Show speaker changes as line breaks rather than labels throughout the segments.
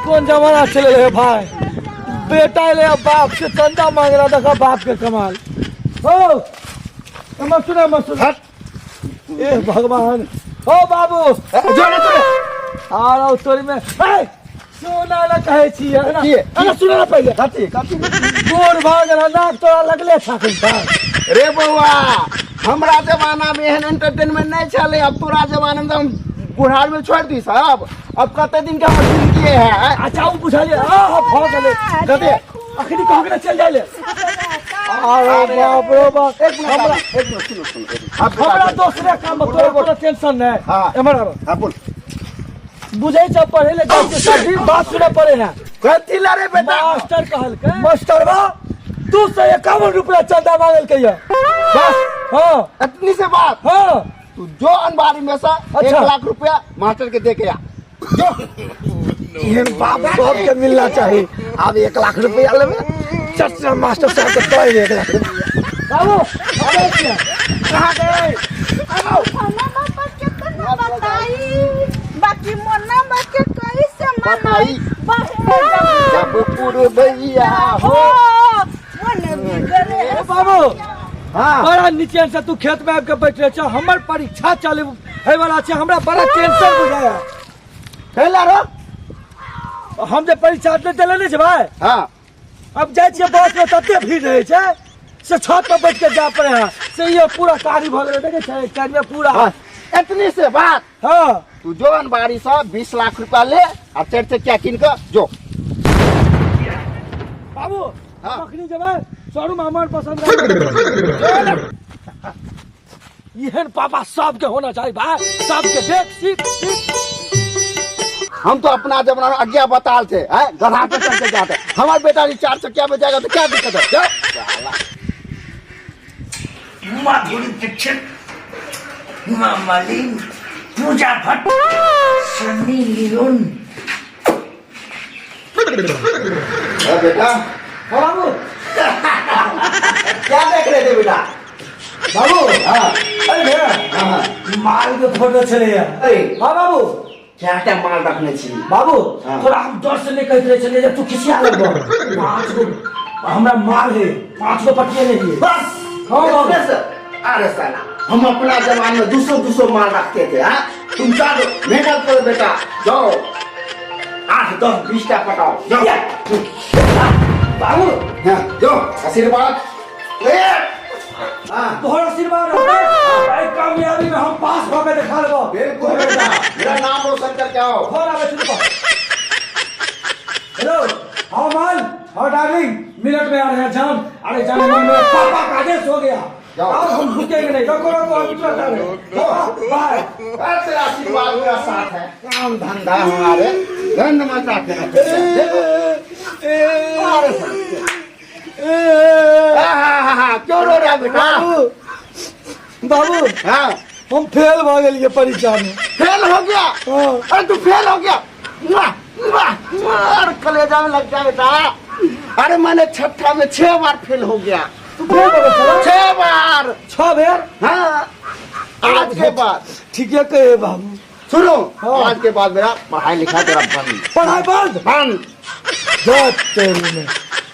कौन जमाना चले है भाई। बेटा ले बाप से चंदा मांग रहा देखा बाप के कमाल। हो मत सुना ए भगवान। ओ बाबू जो ना सुने आ रहा तोरी में सोना ना कहे छी है ना अरे सुना ना पहले काटी गोर भाग रहा नाक तोरा लगले छाकिन था
रे बउआ हमरा जमाना में एहन एंटरटेनमेंट नहीं चले। अब तोरा जमाना में हम बुढ़ार में छोड़ दी साहब। अब कते दिन का जिंदगी है।
अच्छा वो बुझा ले फो गले कते अखनी कहां के चल जाले। अरे बाप रे बाप
एक मिनट सुनो
हमरा दूसरे काम तोरा कोनो टेंशन नहीं।
हां
एमरा
हां बोल
बुझे छ पढ़े ले जाते सभी बात सुने पड़े ना।
कथी ला रे बेटा
मास्टर कहल के मास्टर बा 251 रुपया चंदा मांगल के बस। हां
इतनी से बात।
हां
तू जो अनबारी में से 1 लाख रुपया मास्टर के दे के आ जो
ये बाप बाप के मिलना चाहिए। अब 1 लाख रुपया लेबे चर्चा मास्टर साहब के तोड़ 1 लाख बाबू अरे क्या कहां गए आओ
खाना पापा कितना बताई बाकी मन्ना बाकी कैसे मनाई
जब पूरे भैया हो
मन बिगड़े
बाबू।
हां
बड़ा नीचे से तू खेत में आके बैठ रहे हमर परीक्षा चालू है वाला छै। हमरा बड़ा टेंशन बुझाया
कैला रो
हम जे परीक्षा दे देले नै छै भाई।
हां
अब जाय छियै बस में तते भीड़ रहे छै से छत पर बैठ के जा पड़े है से ये पूरा कारी भ गेले देखे छै कार में पूरा।
इतनी से बात।
हां
तू जो अनबारी से 20 लाख रुपया ले और 4 चक्किया किन के जो
बाबू।
हाँ।
अखनी जब शोरूम हमार पसंद यहन पापा सबके होना चाहिए भाई। सबके देख सीख
हम तो अपना जमाना में आज्ञा बताल थे गधा पे चढ़ के जाते। हमारे बेटा 4 चक्किया में जाएगा तो क्या दिक्कत है। जाओ
माधुरी दीक्षित, हुमा मालिनी, पूजा भट्ट, सनी लियोन।
बेटा
बाबू
क्या देख रहे थे बेटा।
बाबू
हाँ
अरे भैया माल के फोटो चले
अरे
हाँ बाबू
क्या क्या माल रखने चाहिए
बाबू
हाँ।
थोड़ा हम डर से नहीं कहते रहे चले जब तू किसी अलग 5 गो हमारा माल है 5 गो पट्टियां नहीं है
बस।
हाँ बाबू
अरे साला हम अपना जमाने में 200 माल रखते थे। हाँ तुम चलो मेहनत करो बेटा जाओ 8 10 20 का पटाओ जाओ
बाबू
हाँ जाओ आशीर्वाद ले। हाँ
तोहर आशीर्वाद रहते कामयाबी में हम पास हो के दिखा लेबो।
बिल्कुल बेटा मेरा नाम रोशन करके आओ।
थोड़ा बस रुको। हेलो हाँ माल हाँ डार्लिंग मिनट में आ रहे हैं जान। अरे जाने मन में पापा का आदेश हो गया और हम रुकेंगे नहीं। बाय
तेरा आशीर्वाद मेरा साथ है। काम धंधा हमारे धन मचा के क्यों रो रहा बेटा।
बाबू
हाँ
हम फेल हो गए परीक्षा में।
फेल हो गया। अरे तू फेल हो गया कलेजा में लग गया बेटा। अरे मैंने 6ठा में 6 बार फेल हो गया। 6 बार
6 बार।
हाँ आज के बाद
ठीक है कहे बाबू
सुनो
हाँ।
आज के बाद मेरा पढ़ाई लिखाई तेरा बंद
पढ़ाई बंद
बंद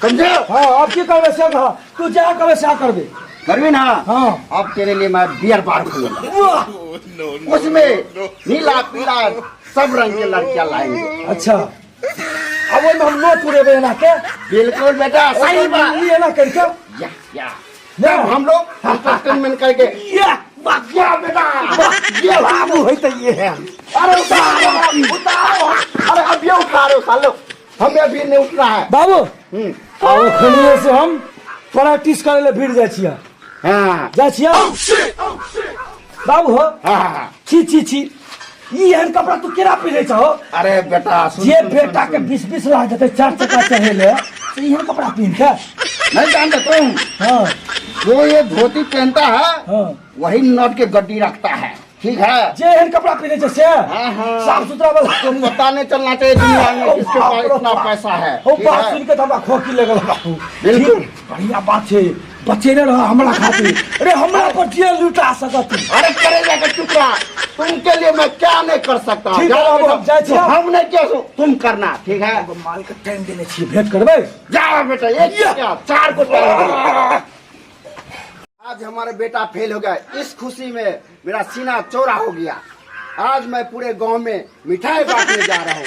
समझे।
हाँ अब की करबे से कहा तू जा करबे से करबे
करवी ना।
हाँ
अब तेरे लिए मैं बियर बार खोलूंगा उसमें नीला पीला सब रंग के लड़कियां लाएंगे।
अच्छा अब वो हम नोट पूरे बना के
बिल्कुल बेटा सही बात।
ये ना करके
या जब हम लोग एंटरटेनमेंट करके क्या बेटा
ये बाबू है तो ये है।
अरे उतारो अरे अब ये उठा रहे हो सालो हमें अभी नहीं उठना है
बाबू आओ खनिए से हम प्रैक्टिस करे ले भीड़ जाय छिया।
हाँ
जाय छिया बाबू हो
हाँ
छी छी छी ई हन कपड़ा तू केरा पहने छहो।
अरे बेटा
जे बेटा के 20 लाख देते 4 चक्का चहेले से ई हन कपड़ा पहन के
नहीं जानते तुम।
हाँ
जो ये धोती पहनता है
हाँ
वही नोट के गड्डी रखता है ठीक है।
जे हन कपड़ा पहने छे से साफ सुथरा वाला
तुम पता नहीं चलना चाहिए दुनिया में किसके पास इतना पैसा है।
हो बात सुन के तो हमरा खोखी लगल बाबू।
बिल्कुल।
बढ़िया बात छे बचेने रहो हमरा खातिर। अरे हमरा पर जेल लुटा सकत।
अरे करेगा के टुकड़ा, तुमके लिए मैं क्या नहीं कर सकता।
ठीक है
जाओ
बाबू,
बेटा,
जाए छियै।
हम नहीं क्या तुम करना, ठीक है।
माल के टाइम देने छी, भेंट करबे।
जाओ बेटा, एक क्या 4 को टाइम। आज हमारे बेटा फेल हो गया, इस खुशी में मेरा सीना चौड़ा हो गया। आज मैं पूरे गांव में मिठाई बांटने जा रहा हूँ।